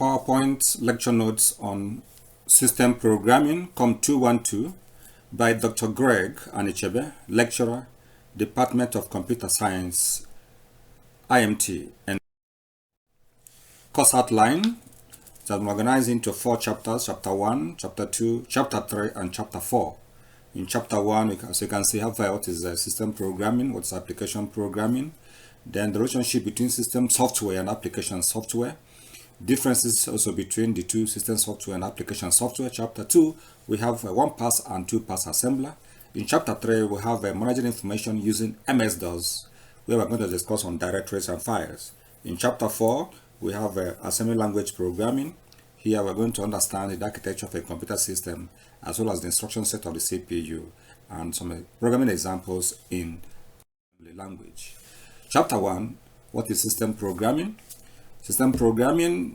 PowerPoint lecture notes on system programming, COM 212, by Dr. Greg Anichebe, lecturer, Department of Computer Science, IMT. And course outline has been organized into 4 chapters: Chapter 1, Chapter 2, Chapter 3, and Chapter 4. In Chapter 1, as you can see, what is system programming, what's application programming, then the relationship between system software and application software, differences also between the two system software and application software. Chapter 2, we have a 1-pass and 2-pass assembler. In Chapter 3, we have managing information using MS-DOS, where we're going to discuss on directories and files. In Chapter 4, we have assembly language programming. Here we're going to understand the architecture of a computer system, as well as the instruction set of the CPU, and some programming examples in the language. Chapter 1, what is system programming? System programming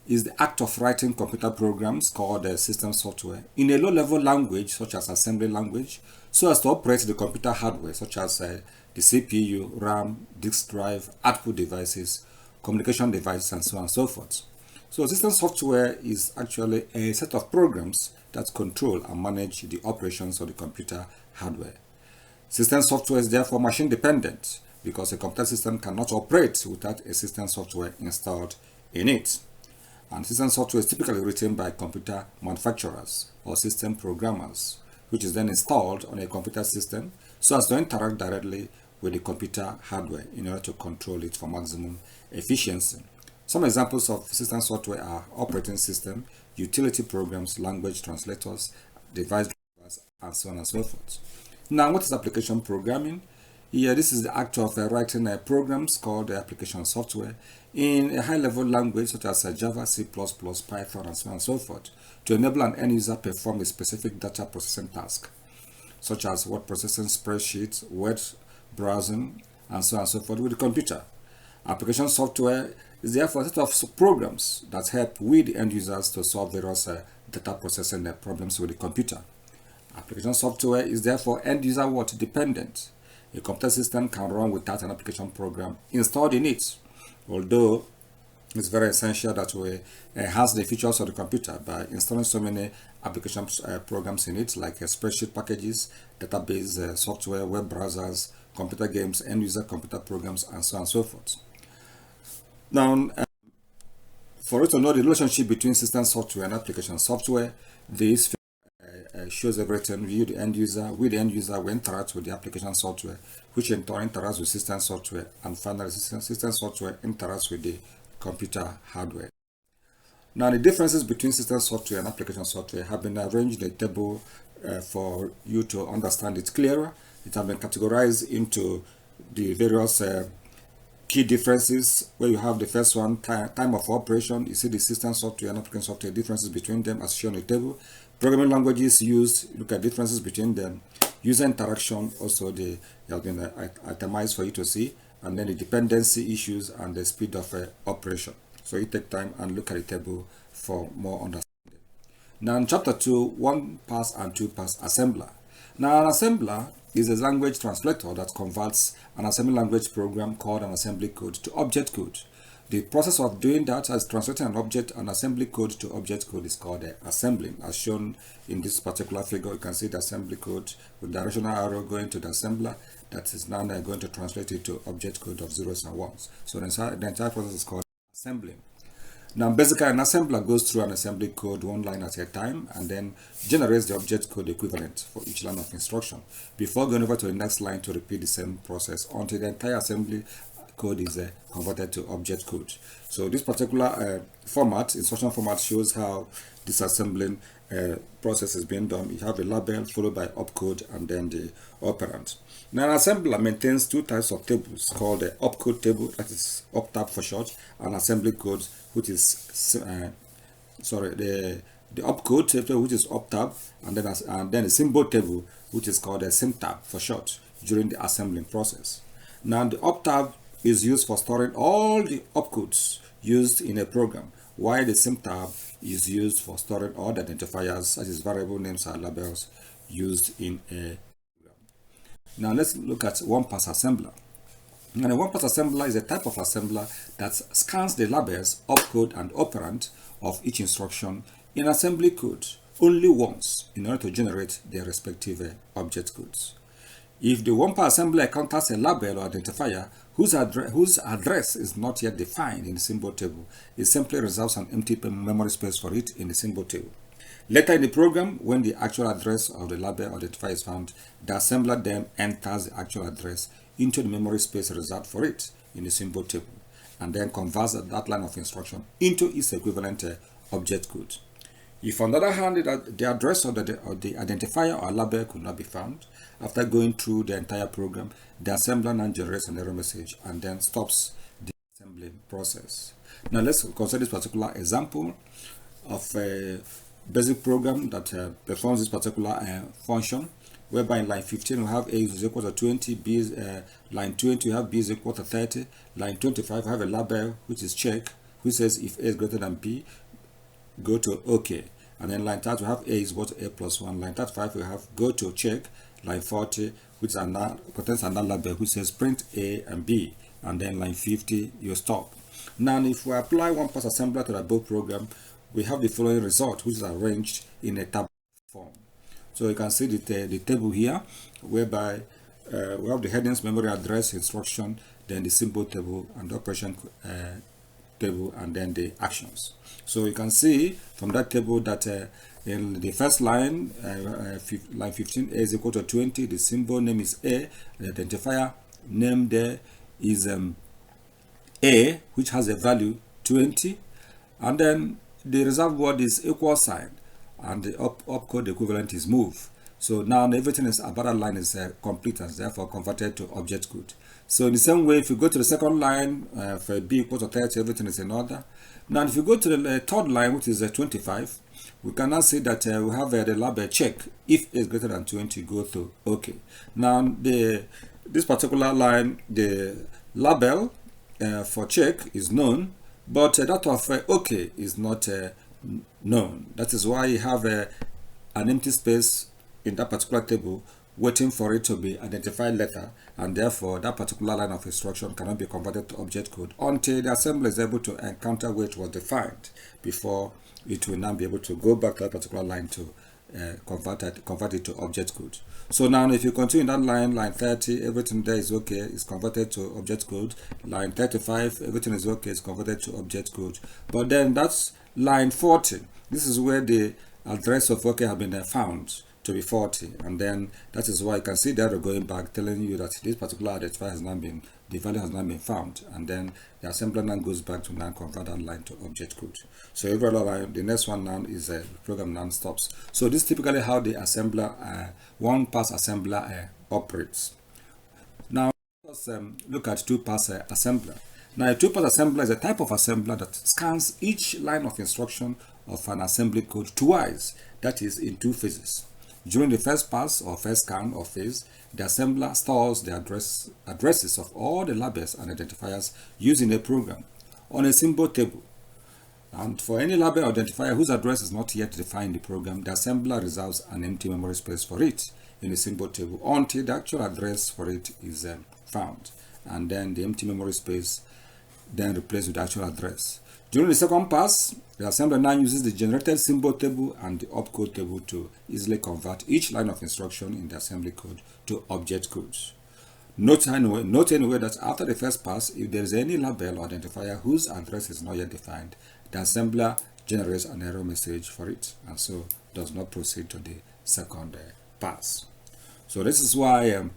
is the act of writing computer programs called system software in a low-level language such as assembly language, so as to operate the computer hardware such as the CPU, RAM, disk drive, output devices, communication devices, and so on and so forth. So system software is actually a set of programs that control and manage the operations of the computer hardware. System software is therefore machine dependent, because a computer system cannot operate without a system software installed in it. And system software is typically written by computer manufacturers or system programmers, which is then installed on a computer system so as to interact directly with the computer hardware in order to control it for maximum efficiency. Some examples of system software are operating system, utility programs, language translators, device drivers, and so on and so forth. Now, what is application programming? Here, this is the act of writing programs called application software in a high-level language such as Java, C++, Python, and so on and so forth, to enable an end user perform a specific data processing task, such as word processing, spreadsheets, word browsing, and so on and so forth with the computer. Application software is therefore a set of programs that help we, the end users, to solve various data processing problems with the computer. Application software is therefore end user dependent. A computer system can run without an application program installed in it, although it's very essential that we enhance the features of the computer by installing so many application programs in it, like spreadsheet packages, database software, web browsers, computer games, end-user computer programs, and so on and so forth. Now, for us to know the relationship between system software and application software, this shows everything. We, the end user, we interact with the application software, which in turn interacts with system software, and finally system software interacts with the computer hardware. Now, the differences between system software and application software have been arranged in a table for you to understand it clearer. It has been categorized into the various key differences, where you have the first one, time of operation. You see the system software and application software, differences between them as shown in the table. Programming languages used, look at differences between them. User interaction, also they have been itemized for you to see, and then the dependency issues and the speed of operation. So you take time and look at the table for more understanding. Now in Chapter 2, 1-pass and 2-pass assembler. Now an assembler is a language translator that converts an assembly language program called an assembly code to object code. The process of doing that, as translating an assembly code to object code, is called assembling. As shown in this particular figure, you can see the assembly code with the directional arrow going to the assembler that is now going to translate it to object code of zeros and ones. So the entire process is called assembling. Now basically, an assembler goes through an assembly code one line at a time and then generates the object code equivalent for each line of instruction before going over to the next line to repeat the same process until the entire assembly code is converted to object code. So this particular instruction format, shows how this assembling process is being done. You have a label followed by opcode and then the operand. Now an assembler maintains 2 types of tables called the opcode table, that is optab for short, and assembly code, which is the opcode table, which is optab, and then a symbol table, which is called a symtab for short, during the assembling process. Now the optab is used for storing all the opcodes used in a program, while the symtab is used for storing all the identifiers, such as variable names and labels, used in a program. Now let's look at 1-pass assembler. And a one-pass assembler is a type of assembler that scans the labels, opcode, and operand of each instruction in assembly code only once in order to generate their respective object codes. If the one-pass assembler encounters a label or identifier whose address is not yet defined in the symbol table, it simply reserves an empty memory space for it in the symbol table. Later in the program, when the actual address of the label identifier is found, the assembler then enters the actual address into the memory space reserved for it in the symbol table, and then converts that line of instruction into its equivalent object code. If on the other hand, the address of the identifier or label could not be found, after going through the entire program, the assembler now generates an error message and then stops the assembly process. Now let's consider this particular example of a basic program that performs this particular function, whereby in line 15 we have A is equal to 20, B is, line 20 we have B is equal to 30, line 25 we have a label which is check, which says if A is greater than B, go to OK. And then line 30 we have A is equal to A plus 1, line 35 we have go to check, line 40 which contains another label which says print A and B, and then line 50 you stop. Now if we apply one-pass assembler to the above program, we have the following result, which is arranged in a table form. So you can see the table here, whereby we have the headings, memory address, instruction, then the symbol table, and the operation table, and then the actions. So you can see from that table that in the first line, line 15, A is equal to 20, the symbol name is A, the identifier name there is A, which has a value 20, and then the reserved word is equal sign, and the opcode equivalent is move. So now everything is about that line is complete and therefore converted to object code. So in the same way, if you go to the second line for B equal to 30, everything is in order. Now if you go to the third line, which is 25, we can now see that we have the label check. If A is greater than 20, go to OK. Now this particular line, the label for check is known, but that of OK is not known. That is why you have an empty space in that particular table waiting for it to be identified later, and therefore that particular line of instruction cannot be converted to object code until the assembler is able to encounter where it was defined, before it will now be able to go back to that particular line to convert it to object code. So now if you continue in that line, line 30, everything there is okay, is converted to object code. Line 35, everything is okay, is converted to object code. But then that's line 40. This is where the address of OK have been found to be 40, and then that is why you can see that going back telling you that this particular identifier has not been, the value has not been found, and then the assembler now goes back to now convert that line to object code. So every other line, the next one now is a program now stops. So this is typically how the assembler, one-pass assembler operates. Now let's look at two-pass assembler. Now a two-pass assembler is a type of assembler that scans each line of instruction of an assembly code twice, that is in two phases. During the first pass or first scan or phase, the assembler stores the addresses of all the labels and identifiers used in a program on a symbol table. And for any label identifier whose address is not yet defined in the program, the assembler reserves an empty memory space for it in the symbol table until the actual address for it is found. And then the empty memory space then replaced with the actual address. During the second pass, the assembler now uses the generated symbol table and the opcode table to easily convert each line of instruction in the assembly code to object codes. Note anyway that after the first pass, if there is any label or identifier whose address is not yet defined, the assembler generates an error message for it, and so does not proceed to the second pass. So this is why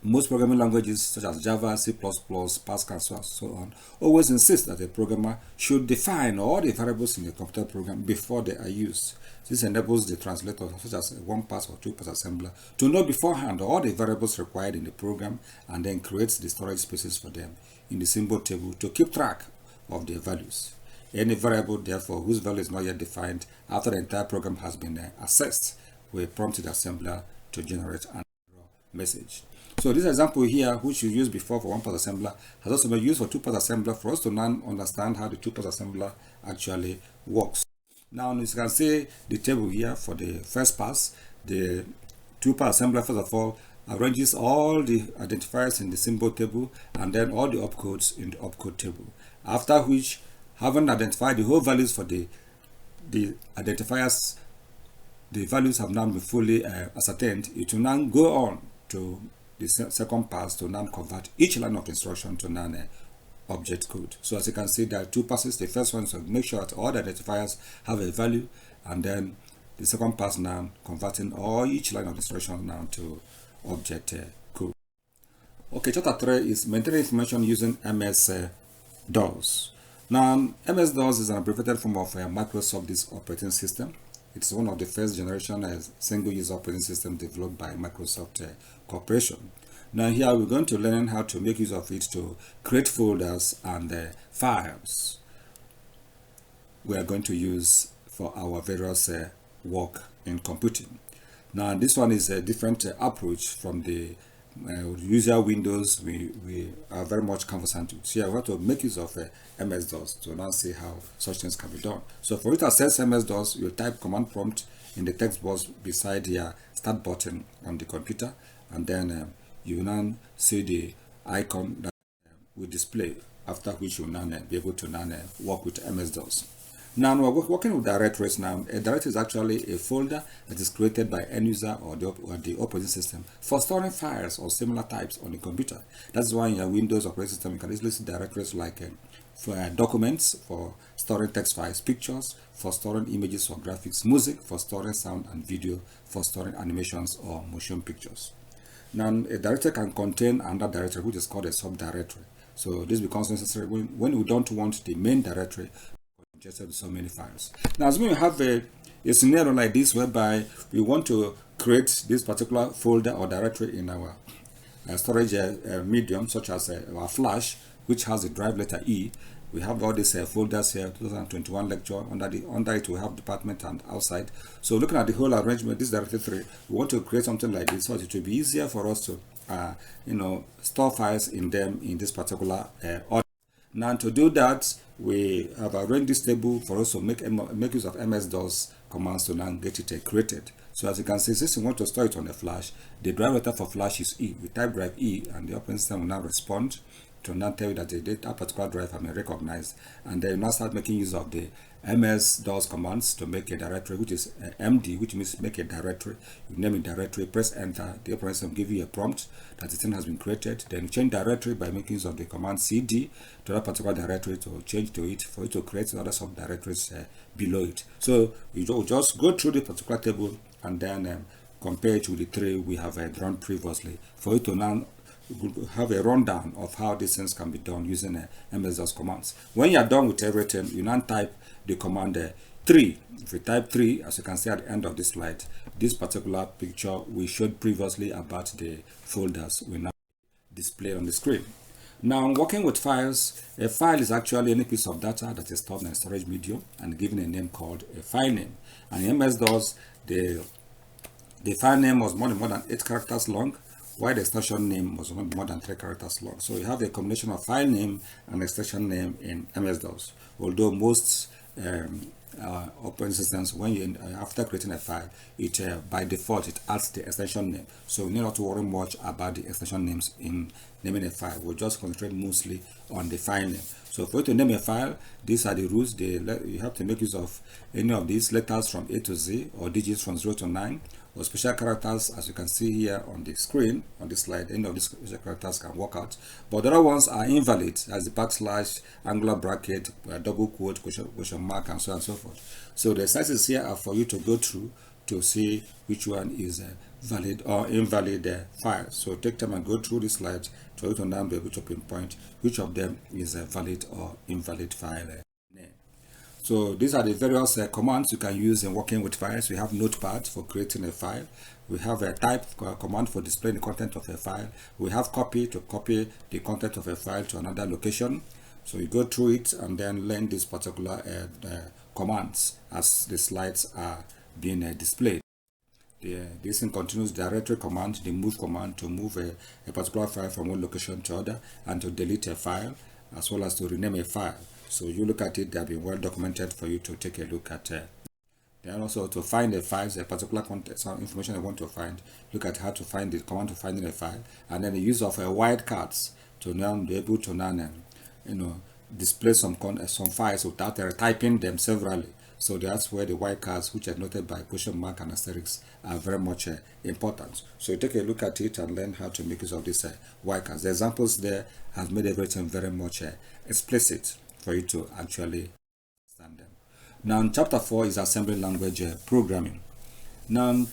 most programming languages such as Java, C++, Pascal, and so on always insist that a programmer should define all the variables in the computer program before they are used. This enables the translator, such as a one-pass or two-pass assembler, to know beforehand all the variables required in the program, and then creates the storage spaces for them in the symbol table to keep track of their values. Any variable, therefore, whose value is not yet defined after the entire program has been assessed, will prompt the assembler to generate an error message. So this example here, which you used before for one-pass assembler, has also been used for two-pass assembler for us to now understand how the two-pass assembler actually works. Now, as you can see the table here for the first pass, the two-pass assembler, first of all, arranges all the identifiers in the symbol table and then all the opcodes in the opcode table. After which, having identified the whole values for the identifiers, the values have now been fully ascertained, it will now go on to the second pass to now convert each line of instruction to now object code. So as you can see, there are two passes. The first one is to make sure that all the identifiers have a value, and then the second pass now converting each line of instruction now to object code. Okay, chapter 3 is maintaining information using MS-DOS. Now, MS-DOS is an abbreviated form of Microsoft Disk Operating System. It's one of the first generation single-user operating system developed by Microsoft Corporation. Now here we're going to learn how to make use of it to create folders and files we are going to use for our various work in computing. Now this one is a different approach from the usual Windows we are very much conversant with. So we have to make use of MS-DOS to now see how such things can be done. So for you to access MS-DOS, you type command prompt in the text box beside your start button on the computer, and then you will now see the icon that will display, after which you will now be able to now work with MS-DOS. Now we're working with directories now. A directory is actually a folder that is created by end user or the operating system for storing files or similar types on the computer. That's why in your Windows operating system you can easily see directories like for documents, for storing text files, pictures, for storing images or graphics, music, for storing sound and video, for storing animations or motion pictures. Now a directory can contain another directory which is called a subdirectory. So this becomes necessary when we don't want the main directory congested with so many files. Now as we have a scenario like this whereby we want to create this particular folder or directory in our storage medium, such as our flash, which has the drive letter E. We have all these folders here, 2021 lecture. Under it we have department and outside. So looking at the whole arrangement, this directory 3, we want to create something like this so it will be easier for us to store files in them in this particular order. Now to do that, we have arranged this table for us to make use of MS-DOS commands to now get it created. So as you can see, since we want to store it on the flash, the drive letter for flash is E. We type drive E and the operating system will now respond to now tell you that that particular drive has been recognized, and then you now start making use of the MS-DOS commands to make a directory, which is MD, which means make a directory. You name a directory, press enter, the operating system give you a prompt that the thing has been created. Then you change directory by making use of the command CD to that particular directory to change to it for you to create other subdirectories below it. So you just go through the particular table and then compare it with the 3 we have drawn previously for you to now have a rundown of how these things can be done using MS-DOS commands. When you are done with everything, you now type the command 3. If you type 3, as you can see at the end of this slide, this particular picture we showed previously about the folders will now display on the screen. Now, working with files, a file is actually any piece of data that is stored in a storage medium and given a name called a file name. And in MS-DOS, the file name was more than 8 characters long, while the extension name was more than 3 characters long. So you have a combination of file name and extension name in MS-DOS. Although most operating systems, when you after creating a file, it by default it adds the extension name. So you need not to worry much about the extension names in naming a file. We'll just concentrate mostly on the file name. So for you to name a file, these are the rules. You have to make use of any of these letters from A to Z or digits from 0 to 9. Or special characters, as you can see here on the screen, on this slide, any of these special characters can work out. But the other ones are invalid, as the backslash, angular bracket, double quote, question mark, and so on and so forth. So the exercises here are for you to go through to see which one is a valid or invalid file. So take time and go through this slide for you to now be able to pinpoint which of them is a valid or invalid file name. So these are the various commands you can use in working with files. We have Notepad for creating a file. We have a type command for displaying the content of a file. We have copy to copy the content of a file to another location. So you go through it and then learn these particular commands as the slides are being displayed. This continuous directory command, the move command to move a particular file from one location to other, and to delete a file, as well as to rename a file. So you look at it, they have been well documented for you to take a look at Then also to find a file, a particular content, some information I want to find, look at how to find the command to find in a file, and then the use of wildcards to now be able to now, display some files without typing them severally. So that's where the wildcards, which are noted by question mark and asterisk, are very much important. So you take a look at it and learn how to make use of these wildcards. The examples there have made everything very much explicit for you to actually understand them. Now, chapter 4 is assembly language programming. Now,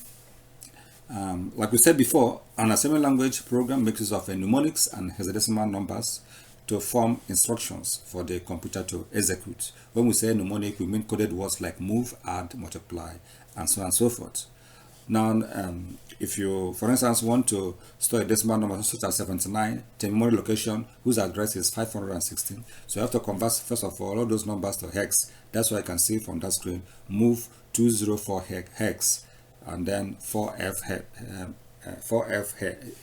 like we said before, an assembly language program makes use of mnemonics and hexadecimal numbers to form instructions for the computer to execute. When we say mnemonic, we mean coded words like move, add, multiply, and so on and so forth. Now, if you, for instance, want to store a decimal number such as 79 to a memory location whose address is 516, so you have to convert, first of all those numbers to hex. That's why I can see from that screen, move 204 hex, and then 4F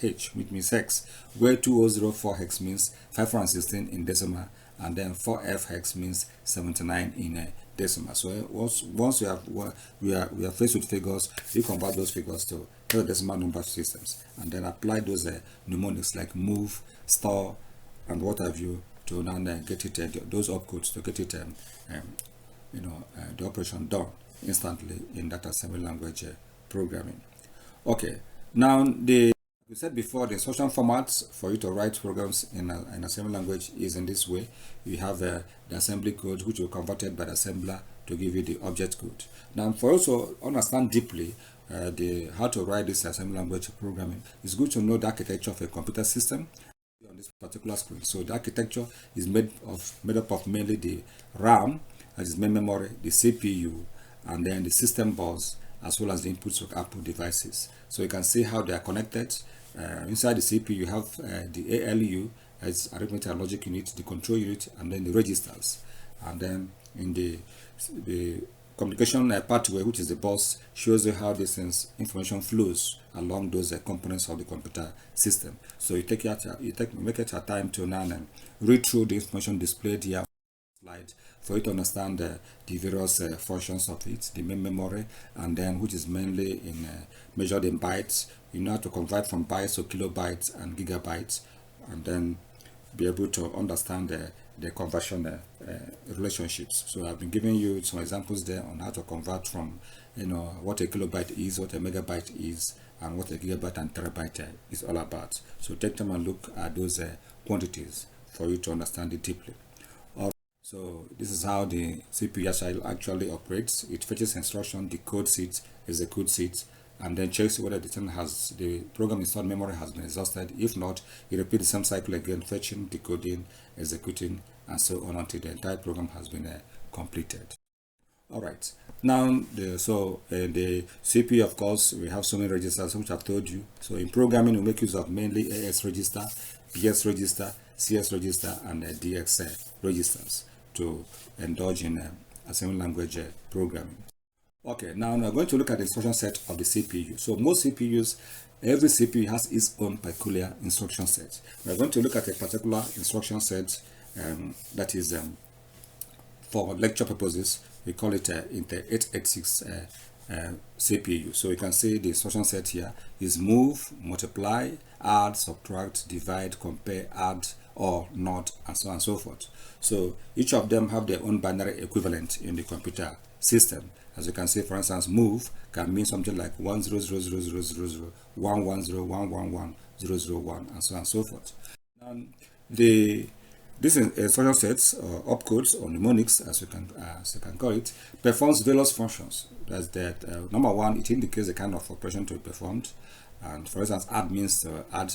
H, which means hex, where 2004 hex means 516 in decimal, and then 4F hex means 79 in a decimal. So once we are faced with figures, you convert those figures to decimal number systems, and then apply those mnemonics like move, store, and what have you to now get it those opcodes to get it the operation done instantly in that assembly language programming. Okay, now we said before, the instruction formats for you to write programs in an assembly language is in this way. You have the assembly code, which will be converted by the assembler to give you the object code. Now, for us to understand deeply how to write this assembly language programming, it's good to know the architecture of a computer system on this particular screen. So the architecture is made up of mainly the RAM, that is main memory, the CPU, and then the system bus, as well as the inputs to output devices. So you can see how they are connected. Inside the CPU, you have the ALU, as arithmetic and logic unit, the control unit, and then the registers. And then in the communication pathway, which is the bus, shows you how this information flows along those components of the computer system. So you make it a time to now read through the information displayed here slide for you to understand the various functions of it, the main memory, and then which is mainly in measured in bytes. You know how to convert from bytes to kilobytes and gigabytes, and then be able to understand the conversion relationships. So I've been giving you some examples there on how to convert from what a kilobyte is, what a megabyte is, and what a gigabyte and terabyte is all about. So take time and look at those quantities for you to understand it deeply. So this is how the CPU actually operates. It fetches instruction, decodes it, executes it, and then checks whether the program installed memory has been exhausted. If not, it repeats the same cycle again, fetching, decoding, executing, and so on until the entire program has been completed. All right. Now, the CPU, of course, we have so many registers, which I've told you. So in programming, we make use of mainly AS register, PS register, CS register, and DX registers to indulge in assembly language programming. Okay, now we're going to look at the instruction set of the CPU. So most CPUs, every CPU has its own peculiar instruction set. We're going to look at a particular instruction set that is for lecture purposes. We call it Intel 886 CPU. So you can see the instruction set here is move, multiply, add, subtract, divide, compare, add, or not, and so on and so forth. So each of them have their own binary equivalent in the computer system. As you can see, for instance, move can mean something like 1000000, 110111001, and so on and so forth. This instruction sets, opcodes, or mnemonics, as you can call it, performs various functions. That's that. Number one, it indicates the kind of operation to be performed, and for instance, add means to add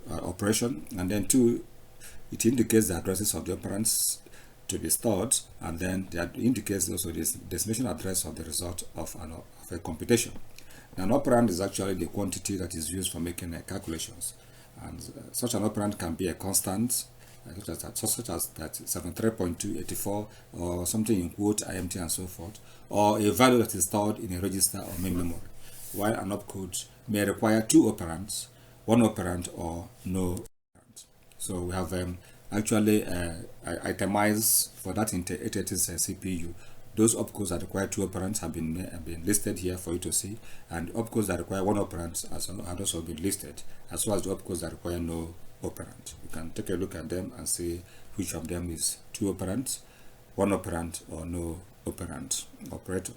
operation, and then two, it indicates the addresses of the operands to be stored, and then that indicates also the destination address of the result of a computation. Now, an operand is actually the quantity that is used for making calculations, and such an operand can be a constant, such as that 73.284 or something in quote IMT and so forth, or a value that is stored in a register or main memory, while an opcode may require two operands, one operand or no operand. So we have actually itemized for that Intel 886 CPU Those opcodes that require 2 operands have been listed here for you to see, and opcodes that require 1 operand have also been listed, as well as the opcodes that require no operand. You can take a look at them and see which of them is 2 operands, 1 operand, or no operand operator.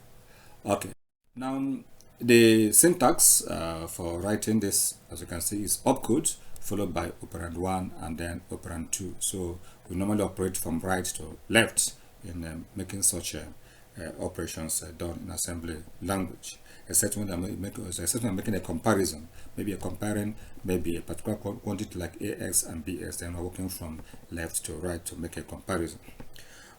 Okay, now the syntax for writing this, as you can see, is opcode followed by operand 1 and then operand 2. So we normally operate from right to left in making such operations done in assembly language, except when I'm making a comparison, maybe comparing maybe a particular quantity like AX and BX, then we're working from left to right to make a comparison.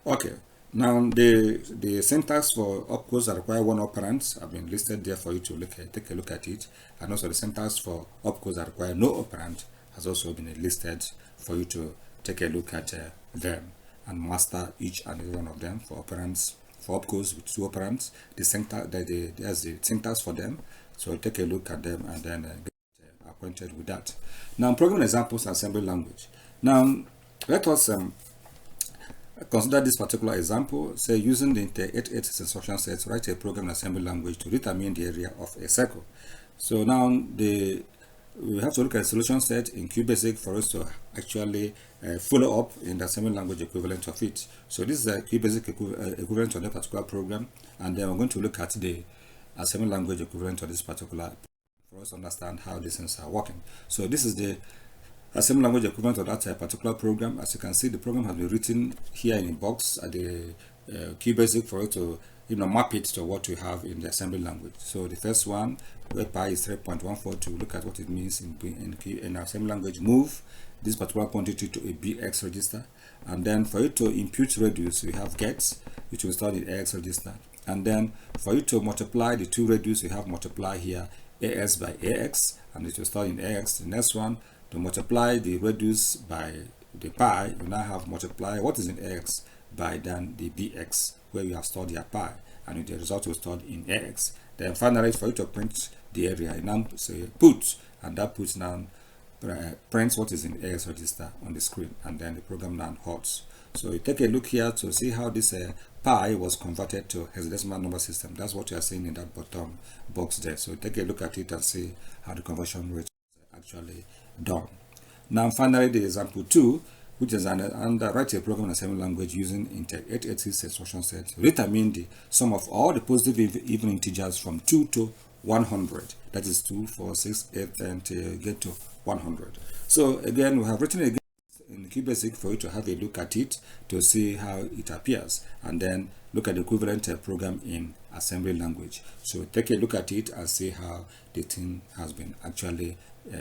Okay, now the syntax for opcodes that require 1 operand have been listed there for you to take a look at it, and also the syntax for opcodes that require no operand has also been listed for you to take a look at them and master each and every one of them. For operands, for opcodes with 2 operands, the syntax, there's the syntax for them. So take a look at them and then get acquainted with that. Now, programming examples, assembly language. Now, let us consider this particular example. Say, using the inter-886 instruction set, write a program in assembly language to determine the area of a circle. So now we have to look at a solution set in QBasic for us to actually follow up in the assembly language equivalent of it. So this is a QBasic equivalent of that particular program, and then we're going to look at the assembly language equivalent of this particular for us to understand how these things are working. So this is the assembly language equivalent of that particular program. As you can see, the program has been written here in a box at the QBasic for it to map it to what we have in the assembly language. So the first one, where pi is 3.14, to look at what it means in assembly language, move this particular quantity to a BX register, and then for you to impute reduce, we have get, which will start in AX register, and then for you to multiply the 2 reduce, we have multiply here AS by AX, and it will start in AX. The next one, to multiply the reduce by the pi, you now have multiply what is in AX by then the BX, where you have stored your pi, and the result will stored in AX. Then finally, for you to print the area, you now say put, and that puts now prints what is in AX register on the screen, and then the program now halts. So you take a look here to see how this pi was converted to hexadecimal number system. That's what you are seeing in that bottom box there. So take a look at it and see how the conversion rate is actually done. Now finally, the example 2, which is write a program in assembly language using inter-886 instruction set. Determine the sum of all the positive even integers from 2 to 100. That is 2, 4, 6, 8, and get to 100. So again, we have written again in QBasic for you to have a look at it to see how it appears, and then look at the equivalent program in assembly language. So take a look at it and see how the thing has been actually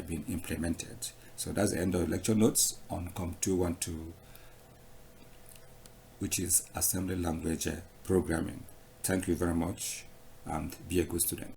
been implemented. So that's the end of the lecture notes on COM212, which is assembly language programming. Thank you very much, and be a good student.